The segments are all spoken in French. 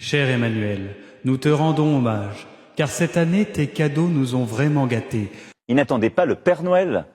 Cher Emmanuel, nous te rendons hommage, car cette année, tes cadeaux nous ont vraiment gâtés. Il n'attendait pas le Père Noël.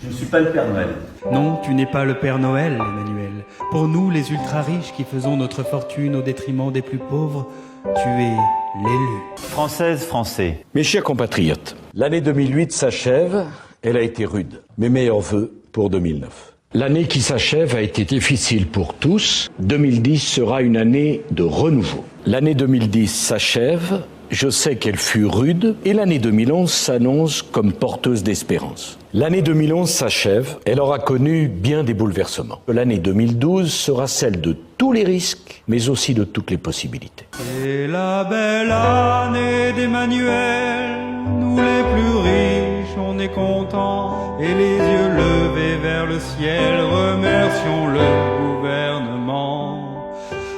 Je ne suis pas le Père Noël. Non, tu n'es pas le Père Noël, Emmanuel. Pour nous, les ultra-riches qui faisons notre fortune au détriment des plus pauvres, tu es l'élu. Française, Français. Mes chers compatriotes, l'année 2008 s'achève, elle a été rude. Mes meilleurs vœux pour 2009. L'année qui s'achève a été difficile pour tous. 2010 sera une année de renouveau. L'année 2010 s'achève, je sais qu'elle fut rude, et l'année 2011 s'annonce comme porteuse d'espérance. L'année 2011 s'achève, elle aura connu bien des bouleversements. L'année 2012 sera celle de tous les risques, mais aussi de toutes les possibilités. C'est la belle année d'Emmanuel, nous les plus riches, on est contents, et les yeux levés vers le ciel, remercions le gouvernement.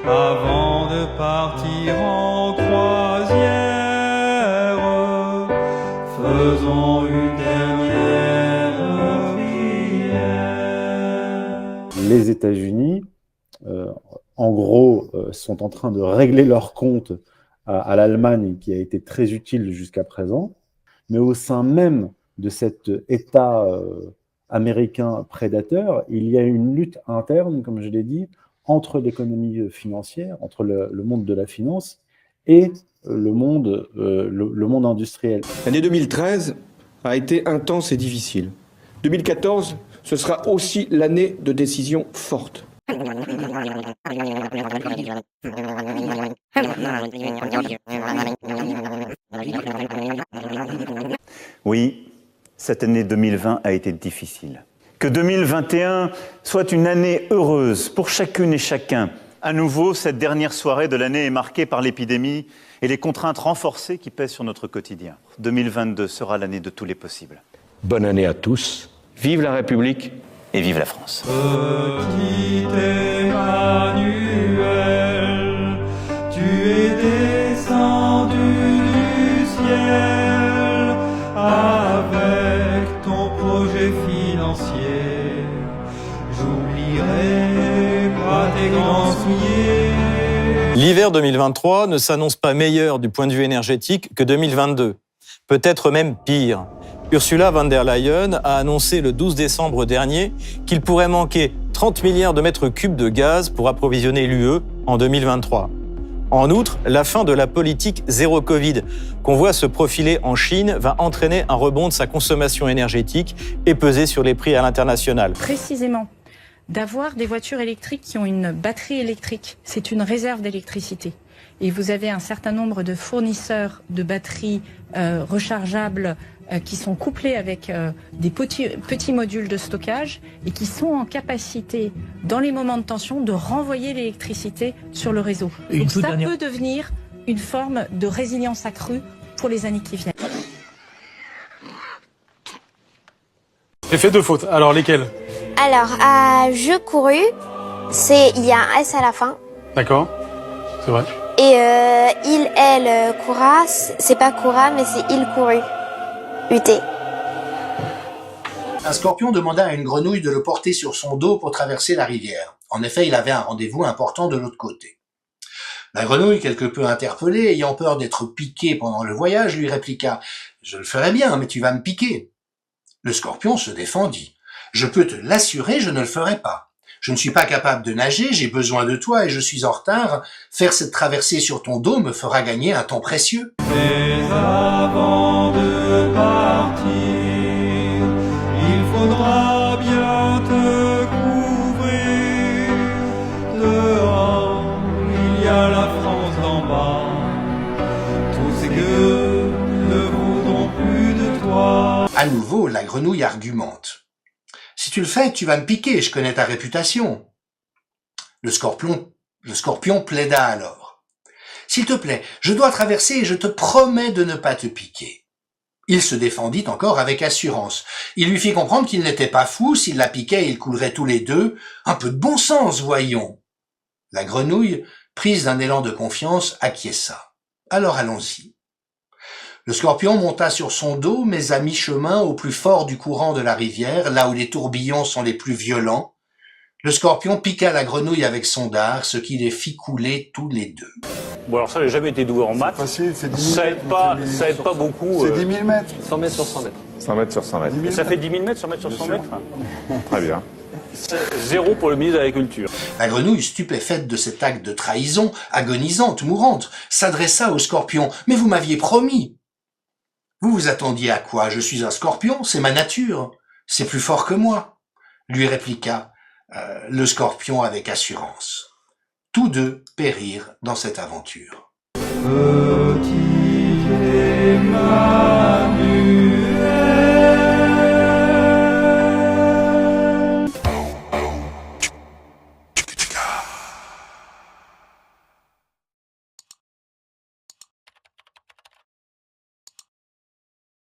Avant de partir en croisière, faisons une dernière prière. Les États-Unis, en gros, sont en train de régler leur compte à l'Allemagne, qui a été très utile jusqu'à présent, mais au sein même de cet État américain prédateur, il y a une lutte interne, comme je l'ai dit, entre l'économie financière, entre le monde de la finance et le monde industriel. L'année 2013 a été intense et difficile. 2014, ce sera aussi l'année de décisions fortes. Oui, cette année 2020 a été difficile. Que 2021 soit une année heureuse pour chacune et chacun. À nouveau, cette dernière soirée de l'année est marquée par l'épidémie et les contraintes renforcées qui pèsent sur notre quotidien. 2022 sera l'année de tous les possibles. Bonne année à tous. Vive la République et vive la France. Petit Emmanuel, tu es descendu du ciel avec ton projet financier. J'oublierai pas tes grands souliers. L'hiver 2023 ne s'annonce pas meilleur du point de vue énergétique que 2022. Peut-être même pire. Ursula von der Leyen a annoncé le 12 décembre dernier qu'il pourrait manquer 30 milliards de mètres cubes de gaz pour approvisionner l'UE en 2023. En outre, la fin de la politique zéro Covid qu'on voit se profiler en Chine va entraîner un rebond de sa consommation énergétique et peser sur les prix à l'international. Précisément, d'avoir des voitures électriques qui ont une batterie électrique, c'est une réserve d'électricité. Et vous avez un certain nombre de fournisseurs de batteries rechargeables qui sont couplés avec des petits modules de stockage et qui sont en capacité, dans les moments de tension, de renvoyer l'électricité sur le réseau. Donc ça peut devenir une forme de résilience accrue pour les années qui viennent. J'ai fait 2 fautes. Alors, lesquelles? Alors, à je couru, il y a un S à la fin. D'accord, c'est vrai. Et il, elle, coura, c'est pas coura, mais c'est il couru. UT. Un scorpion demanda à une grenouille de le porter sur son dos pour traverser la rivière. En effet, il avait un rendez-vous important de l'autre côté. La grenouille, quelque peu interpellée, ayant peur d'être piquée pendant le voyage, lui répliqua « Je le ferai bien, mais tu vas me piquer. » Le scorpion se défendit. « Je peux te l'assurer, je ne le ferai pas. Je ne suis pas capable de nager, j'ai besoin de toi et je suis en retard. Faire cette traversée sur ton dos me fera gagner un temps précieux. » Mais avant de partir, il faudra bien te couvrir. Dehors, il y a la France d'en bas. Tous ces gueux ne voudront plus de toi. À nouveau, la grenouille argumente. Si tu le fais, tu vas me piquer, je connais ta réputation. Le scorpion plaida alors. S'il te plaît, je dois traverser et je te promets de ne pas te piquer. Il se défendit encore avec assurance. Il lui fit comprendre qu'il n'était pas fou, s'il la piquait, ils couleraient tous les deux. Un peu de bon sens, voyons. La grenouille, prise d'un élan de confiance, acquiesça. Alors allons-y. Le scorpion monta sur son dos, mais à mi-chemin, au plus fort du courant de la rivière, là où les tourbillons sont les plus violents, le scorpion piqua la grenouille avec son dard, ce qui les fit couler tous les deux. Bon, alors ça, j'ai jamais été doué en maths. Facile, c'est 10 000 Ça mètres. aide pas beaucoup. C'est 10 000 mètres. 100 mètres sur 100 mètres. 100 mètres sur 100 mètres. Et ça fait 10 000 mètres, 100 mètres sur 100 mètres. Très bien. Zéro pour le ministre de l'Agriculture. La grenouille, stupéfaite de cet acte de trahison, agonisante, mourante, s'adressa au scorpion. « Mais vous m'aviez promis !»« Vous vous attendiez à quoi? Je suis un scorpion, c'est ma nature. C'est plus fort que moi. » lui répliqua le scorpion avec assurance. Tous deux périrent dans cette aventure. Petit et